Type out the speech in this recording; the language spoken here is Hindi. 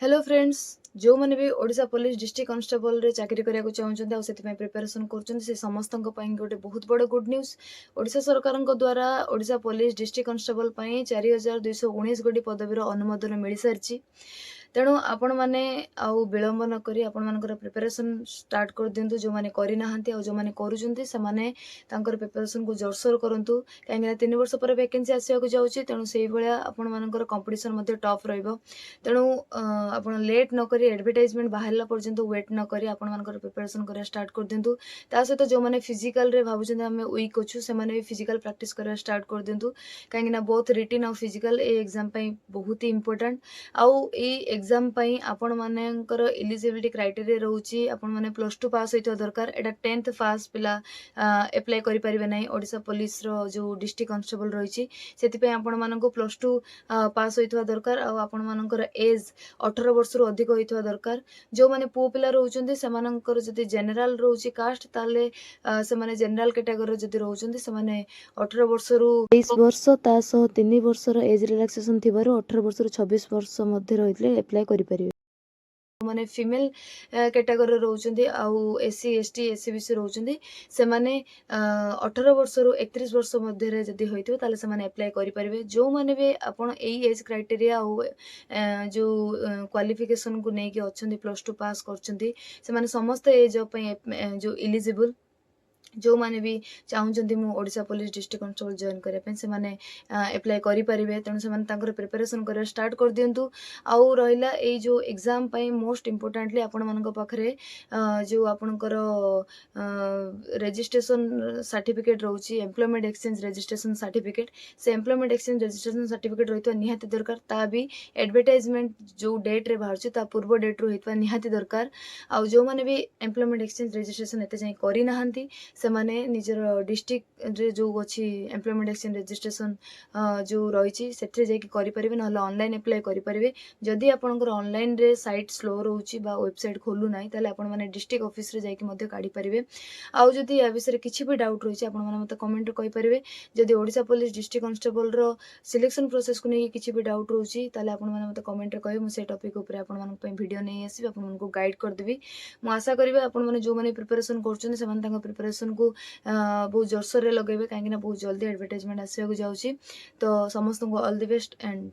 Hello friends. जो मैंने भी ओडिशा पुलिस डिस्ट्रिक्ट कांस्टेबल रे चाकरी करिया चाहते आ से प्रिपरेशन कर समस्त गोटे बहुत बड़ गुड न्यूज। ओडिशा सरकार द्वारा ओडिशा पुलिस डिस्ट्रिक्ट कांस्टेबल 4219 गोटी पदवीर अनुमोदन मिल सारी। तेणु आपण मैंने आउ विलंब नक प्रिपरेशन स्टार्ट कर दिंतु। जो मैंने करना जो मैंने कर प्रिपरेशन को जोरसोर करूँ कहीं 3 वर्ष पर वैकेंसी आसवाक जाऊँगी। तेणु से भाया आपण कंपटीशन टफ रेणु आप लेट नक एडवर्टाइजमेंट बाहर पर्यंत वेट नक प्रिपरेशन करा स्टार्ट कर दिंतु। ता सहित जो मैंने फिजिकल रे भावुं आम वीक अच्छु से भी फिजिकल प्रैक्टिस करा स्टार्ट कर दिंतु। कहीं बोथ रिटन और फिजिकल ए एग्जाम बहुत ही इंपोर्टेंट। आउ एग्जाम आपण मानकर एलिजिबिलिटी क्राइटेरिया रोचे आपण मैंने +2 पास होता दरकार। एटा 10th पास पिला एप्लाई करें ना। ओडिशा पुलिस रो जो डिस्ट्रिक्ट कांस्टेबल रही से आपण मानक +2 पास होता दरकार। आपण मानकर एज 18 वर्ष रु अधिक होता दरकार। जो मैंने पु पिला रोचंती सेमानंकर जदि जेनराल रोची कास्ट ताले से माने जेनराल कैटेगरी जदि रोचंती से माने 18 वर्ष रु 23 वर्ष ता सह 3 वर्ष रो एज रिलैक्सेशन थिबारु 18 वर्ष रु 26 वर्ष मध्ये रहितले एप्लाई करि परिबे। माने फीमेल कैटेगरी रोचंती आउ एससी एसटी एससीबीसी रोचंती से माने 18 वर्ष रु 31 वर्ष मध्ये जदि होइथिबो ताले से माने एप्लाई करि परिबे। जो माने भी आपण एई एज क्राइटेरिया आउ जो क्वालिफिकेशन को नेकी अछंती +2 पास करछंती से माने समस्त एज जो एलिजिबल। जो मैंने भी चाहूँगी मु Odisha police district constable join करने से माने एप्लाई करें। तेणु से प्रिपरेशन कर स्टार्ट कर दिंतु। आउ रहा ये जो एग्जाम मोस्ट इम्पोर्टेंटली आपण मान पाखे जो आपणकर रजिस्ट्रेशन सर्टिफिकेट रोची एम्प्लॉयमेंट एक्सचेंज रजिस्ट्रेशन सर्टिफिकेट से एम्प्लॉयमेंट एक्सचेंज रजिस्ट्रेशन सर्टिफिकेट रही निहाती दरकार। ता भी एडवर्टाइजमेंट जो डेट रे बाहर पूर्व डेट रू होता निहाती दरकार। आउ जो मैंने भी एम्प्लॉयमेंट एक्सचेंज रजिस्ट्रेशन एत जाए करना से माने निजर डिस्ट्रिक्ट रे जो अच्छी एम्प्लॉयमेंट एक्सचेंज रजिस्ट्रेशन जो रही से करें ना ऑनलाइन एप्लाई करें। जदि आपंकर ऑनलाइन रे साइट स्लो रोचे वेबसाइट खोलू ना आप डिस्ट्रिक्ट ऑफिस रे जाके काढ़ी पारे। आउ जदि या विषय किसी भी डाउट रही है मत कमेंट करें। जदि ओडिशा पुलिस डिस्ट्रिक्ट कांस्टेबल रो सिलेक्शन प्रोसेस को लेकिन किसी भी डाउट रोचे मत कमेंट कहे मुझे टॉपिक उपर आपन वीडियो नहीं आसबि आपको गाइड करदेवी। मुझे आशा करी आपण जो मैंने प्रिपरेशन कर प्रिपरेशन को बहुत जोरसोर लगे कहीं बहुत जल्दी एडवर्टाइजमेंट आसवाक जाऊँगी। तो समस्त को ऑल द बेस्ट एंड